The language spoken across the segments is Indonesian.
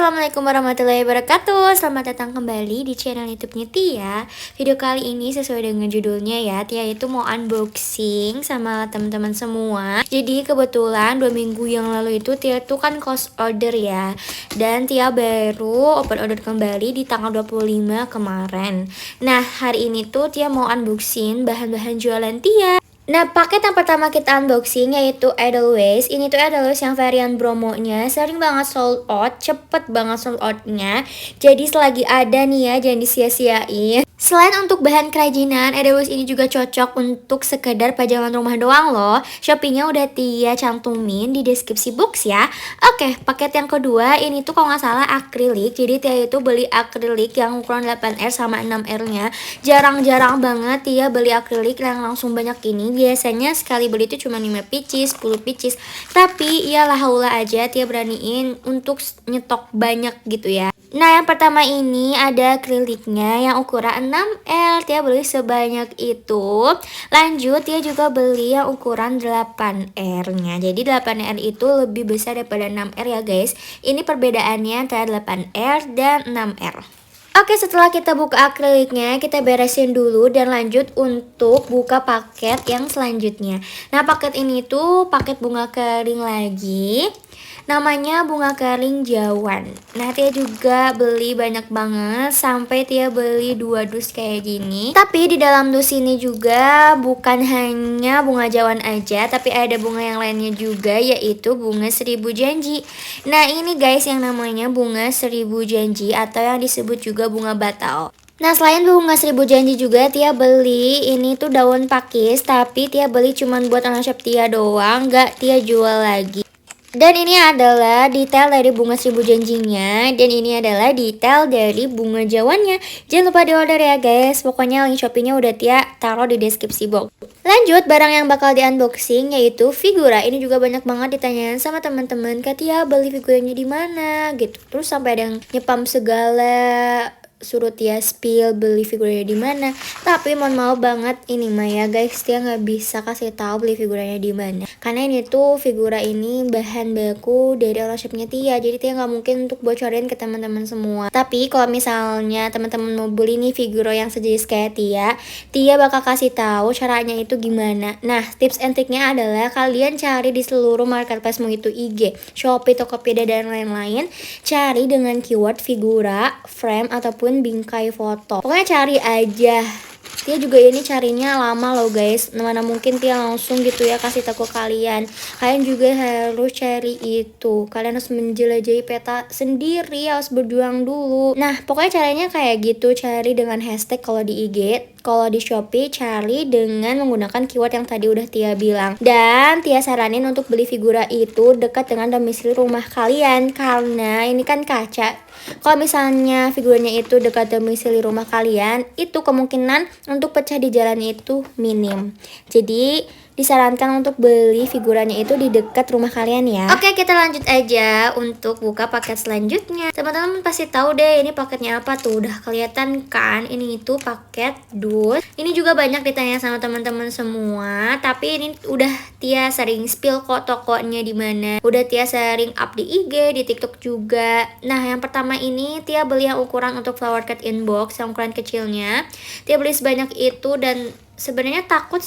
Assalamualaikum warahmatullahi wabarakatuh. Selamat datang kembali di channel YouTube-nya Tia. Video kali ini sesuai dengan judulnya ya, Tia itu mau unboxing sama teman-teman semua. Jadi kebetulan 2 minggu yang lalu itu Tia tuh kan close order ya. Dan Tia baru open order kembali di tanggal 25 kemarin. Nah, hari ini tuh Tia mau unboxing bahan-bahan jualan Tia. Nah, paket yang pertama kita unboxing yaitu Edelweiss. Ini tuh Edelweiss yang varian Bromo-nya sering banget sold out, cepet banget sold out-nya. Jadi selagi ada nih ya, jangan disia-siain. Selain untuk bahan kerajinan, Edelweiss ini juga cocok untuk sekedar pajangan rumah doang loh. Shopee-nya udah Tia cantumin di deskripsi box ya. Oke, paket yang kedua ini tuh kalau nggak salah akrilik. Jadi Tia itu beli akrilik yang ukuran 8R sama 6R-nya. Jarang-jarang banget Tia beli akrilik yang langsung banyak ini. Biasanya sekali beli itu cuma 5 pieces, 10 pieces. Tapi iyalah haula aja Tia beraniin untuk nyetok banyak gitu ya. Nah, yang pertama ini ada akriliknya yang ukuran 6L. Tia beli sebanyak itu. Lanjut, Tia juga beli yang ukuran 8R-nya. Jadi 8R itu lebih besar daripada 6R ya guys. Ini perbedaannya antara 8R dan 6R. Oke, setelah kita buka akriliknya, kita beresin dulu dan lanjut untuk buka paket yang selanjutnya. Nah, paket ini tuh paket bunga kering lagi. Namanya bunga kering Jawan. Nah, Tia juga beli banyak banget sampai Tia beli 2 dus kayak gini. Tapi di dalam dus ini juga bukan hanya bunga Jawan aja, tapi ada bunga yang lainnya juga yaitu bunga 1000 janji. Nah, ini guys yang namanya bunga 1000 janji atau yang disebut juga bunga batal. Nah, selain bunga 1000 janji juga Tia beli ini tuh daun pakis, tapi Tia beli cuman buat online shop Tia doang, gak Tia jual lagi. Dan ini adalah detail dari bunga 1000 janjinya. Dan ini adalah detail dari bunga jawannya. Jangan lupa di order ya guys. Pokoknya link Shopee-nya udah Tia taruh di deskripsi box. Lanjut, barang yang bakal di unboxing yaitu figura. Ini juga banyak banget ditanyain sama teman-teman, Kak Tia beli figuranya di mana gitu. Terus sampai ada yang nyepam segala, suruh Tia spill beli figuranya di mana. Tapi mohon maaf banget ini mah ya guys, Tia nggak bisa kasih tahu beli figuranya di mana. Karena ini tuh figura ini bahan baku dari online shopnya Tia. Jadi Tia nggak mungkin untuk bocorin ke teman-teman semua. Tapi kalau misalnya teman-teman mau beli nih figura yang sejenis kayak Tia bakal kasih tahu caranya itu gimana. Nah, tips and triknya adalah kalian cari di seluruh marketplace, mau itu IG, Shopee, Tokopedia dan lain-lain. Cari dengan keyword figura, frame ataupun bingkai foto. Pokoknya cari aja. Tia juga ini carinya lama loh guys. Mana mungkin Tia langsung gitu ya kasih tahu kalian. Kalian juga harus cari itu. Kalian harus menjelajahi peta sendiri, harus berjuang dulu. Nah, pokoknya caranya kayak gitu. Cari dengan hashtag kalau di IG. Kalau di Shopee cari dengan menggunakan keyword yang tadi udah Tia bilang. Dan Tia saranin untuk beli figura itu dekat dengan domisili rumah kalian. Karena ini kan kaca. Kalau misalnya figuranya itu dekat domisili rumah kalian, itu kemungkinan untuk pecah di jalan itu minim. Jadi disarankan untuk beli figuranya itu di dekat rumah kalian ya. Oke, kita lanjut aja untuk buka paket selanjutnya. Teman-teman pasti tahu deh ini paketnya apa tuh. Udah kelihatan kan? Ini itu paket dus. Ini juga banyak ditanya sama teman-teman semua. Tapi ini udah Tia sering spill kok tokonya di mana. Udah Tia sering up di IG, di TikTok juga. Nah, yang pertama ini Tia beli yang ukuran untuk flower cut inbox, yang ukuran kecilnya. Tia beli sebanyak itu dan sebenarnya takut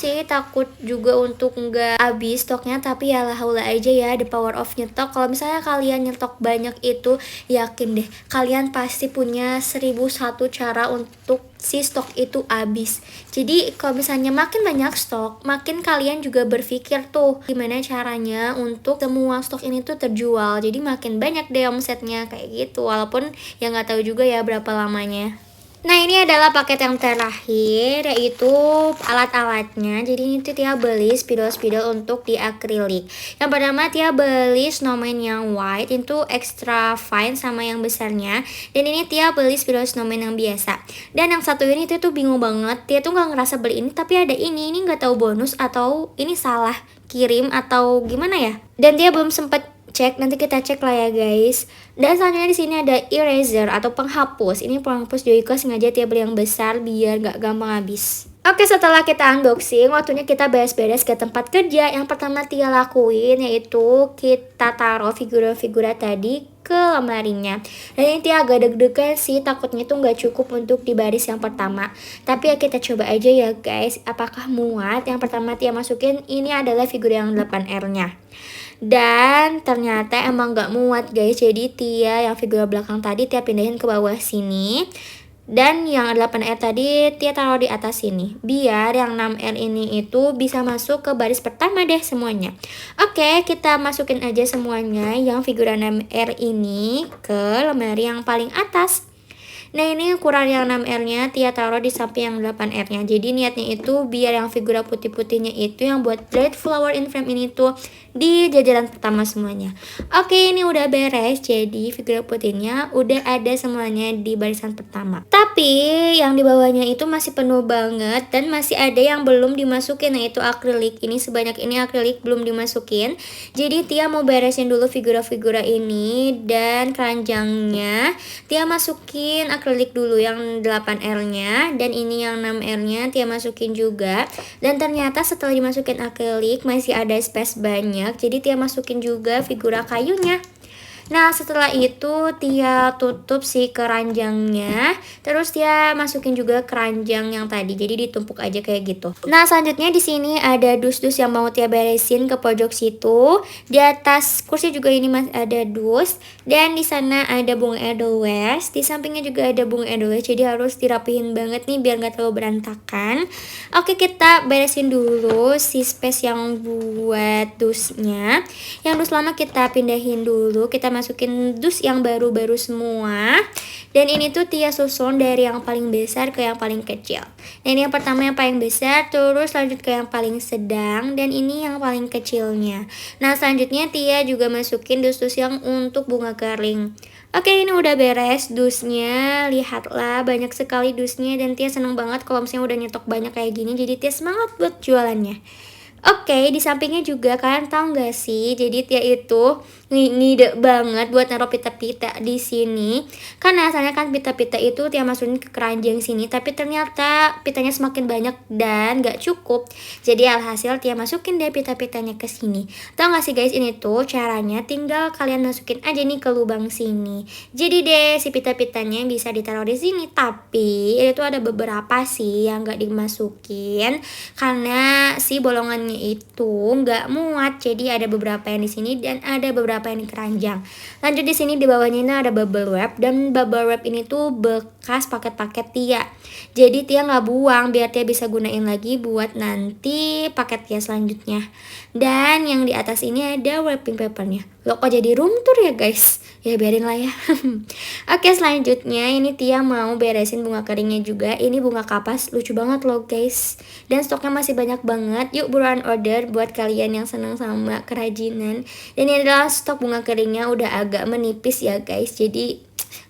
juga untuk nggak habis stoknya, tapi ya haula aja ya, the power of nyetok. Kalau misalnya kalian nyetok banyak itu, yakin deh kalian pasti punya 1001 cara untuk si stok itu habis. Jadi kalau misalnya makin banyak stok, makin kalian juga berpikir tuh gimana caranya untuk semua stok ini tuh terjual. Jadi makin banyak deh omsetnya kayak gitu, walaupun ya nggak tahu juga ya berapa lamanya. Nah, ini adalah paket yang terakhir yaitu alat-alatnya. Jadi ini tuh Tia beli spidol-spidol untuk di akrilik. Yang pertama Tia beli snowman yang white, itu extra fine sama yang besarnya. Dan ini Tia beli spidol snowman yang biasa. Dan yang satu ini tuh bingung banget. Tia tuh nggak ngerasa beli ini, tapi ada ini nggak tahu bonus atau ini salah kirim atau gimana ya. Dan Tia belum sempet cek, nanti kita cek lah ya guys. Dan selanjutnya di sini ada eraser atau penghapus. Ini penghapus Joico, sengaja Tia beli yang besar biar nggak gampang habis. Oke, setelah kita unboxing, waktunya kita beres-beres ke tempat kerja. Yang pertama Tia lakuin yaitu kita taruh figura-figura tadi ke lemarinya. Dan ini Tia agak deg-degan sih, takutnya tuh nggak cukup untuk di baris yang pertama. Tapi ya kita coba aja ya guys, apakah muat. Yang pertama Tia masukin ini adalah figur yang 8R-nya. Dan ternyata emang nggak muat guys, jadi Tia yang figur belakang tadi Tia pindahin ke bawah sini. Dan yang 8R tadi Tia taruh di atas sini, biar yang 6R ini itu bisa masuk ke baris pertama deh semuanya. Oke, kita masukin aja semuanya yang figura 6R ini ke lemari yang paling atas. Nah ini ukuran yang 6R-nya Tia taruh di samping yang 8R-nya. Jadi niatnya itu biar yang figura putih-putihnya itu yang buat bright flower in frame ini tuh di jajaran pertama semuanya. Oke, ini udah beres. Jadi figura putihnya udah ada semuanya di barisan pertama. Tapi yang di bawahnya itu masih penuh banget dan masih ada yang belum dimasukin, yaitu akrilik. Ini sebanyak ini akrilik belum dimasukin. Jadi Tia mau beresin dulu figura-figura ini dan keranjangnya. Tia masukin akrilik dulu yang 8R-nya dan ini yang 6R-nya Tia masukin juga. Dan ternyata setelah dimasukin akrilik masih ada space banyak. Jadi Tia masukin juga figura kayunya. Nah setelah itu Tia tutup si keranjangnya, terus Tia masukin juga keranjang yang tadi, jadi ditumpuk aja kayak gitu. Nah selanjutnya di sini ada dus-dus yang mau Tia beresin ke pojok situ. Di atas kursi juga ini masih ada dus, dan di sana ada bunga edelweiss. Di sampingnya juga ada bunga edelweiss, jadi harus dirapihin banget nih biar nggak terlalu berantakan. Oke, kita beresin dulu si space yang buat dusnya. Yang dus lama kita pindahin dulu, kita masukin dus yang baru-baru semua. Dan ini tuh Tia susun dari yang paling besar ke yang paling kecil. Nah ini yang pertama yang paling besar, terus lanjut ke yang paling sedang, dan ini yang paling kecilnya. Nah selanjutnya Tia juga masukin dus-dus yang untuk bunga kering. Oke, ini udah beres dusnya. Lihatlah banyak sekali dusnya, dan Tia seneng banget kalau misalnya udah nyetok banyak kayak gini. Jadi Tia semangat buat jualannya. Oke, di sampingnya juga kalian tahu nggak sih? Jadi Tia itu ngide banget buat naruh pita-pita di sini. Karena asalnya kan pita-pita itu Tia masukin ke keranjang sini, tapi ternyata pitanya semakin banyak dan nggak cukup. Jadi alhasil Tia masukin deh pita-pitanya ke sini. Tahu nggak sih guys, ini tuh caranya tinggal kalian masukin aja nih ke lubang sini. Jadi deh si pita-pitanya bisa ditaruh di sini, tapi itu ada beberapa sih yang nggak dimasukin karena si bolongannya itu nggak muat. Jadi ada beberapa yang di sini dan ada beberapa yang di keranjang. Lanjut di sini di bawahnya ini ada bubble wrap, dan bubble wrap ini tuh bekas paket-paket Tia. Jadi Tia nggak buang biar Tia bisa gunain lagi buat nanti paket Tia selanjutnya. Dan yang di atas ini ada wrapping papernya. Loh kok jadi room tour ya guys? Ya biarin lah ya. Oke, selanjutnya ini Tia mau beresin bunga keringnya juga. Ini bunga kapas, lucu banget loh guys. Dan stoknya masih banyak banget. Yuk buruan order buat kalian yang senang sama kerajinan. Dan ini adalah stok bunga keringnya udah agak menipis ya guys. Jadi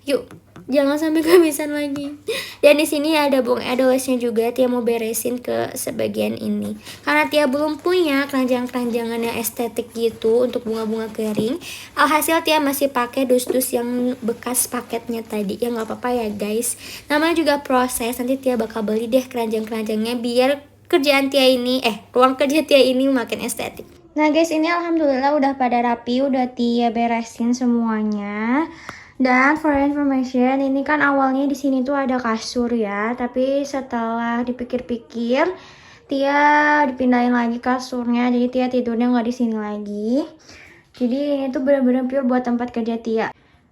yuk jangan sampai kehabisan lagi. Dan di sini ada bunga edelweissnya juga. Tia mau beresin ke sebagian ini karena Tia belum punya keranjang-keranjangan yang estetik gitu untuk bunga-bunga kering. Alhasil Tia masih pakai dus-dus yang bekas paketnya tadi. Ya nggak apa-apa ya guys, namanya juga proses. Nanti Tia bakal beli deh keranjang-keranjangnya biar kerjaan Tia ini ruang kerja Tia ini makin estetik. Nah guys, ini alhamdulillah udah pada rapi, udah Tia beresin semuanya. Dan for information, ini kan awalnya di sini tuh ada kasur ya, tapi setelah dipikir-pikir, Tia dipindahin lagi kasurnya, jadi Tia tidurnya nggak di sini lagi. Jadi ini tuh bener-bener pure buat tempat kerja Tia.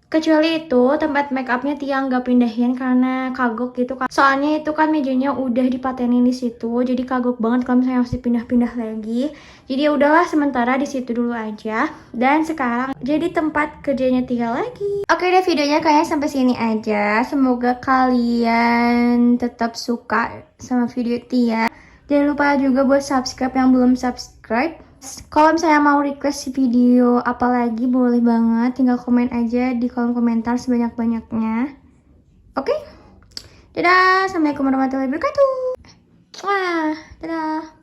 Kecuali itu tempat make upnya Tia nggak pindahin karena kagok gitu kan. Soalnya itu kan mejanya udah dipatenin di situ, jadi kagok banget kalau misalnya harus dipindah-pindah lagi. Jadi ya udahlah sementara di situ dulu aja. Dan sekarang jadi tempat kerjanya Tia lagi. Oke deh, videonya kayaknya sampai sini aja. Semoga kalian tetap suka sama video Tia. Jangan lupa juga buat subscribe yang belum subscribe. Kalau misalnya mau request video apalagi boleh banget, tinggal komen aja di kolom komentar sebanyak-banyaknya. Oke? Dadah, assalamualaikum warahmatullahi wabarakatuh. Wah, dadah.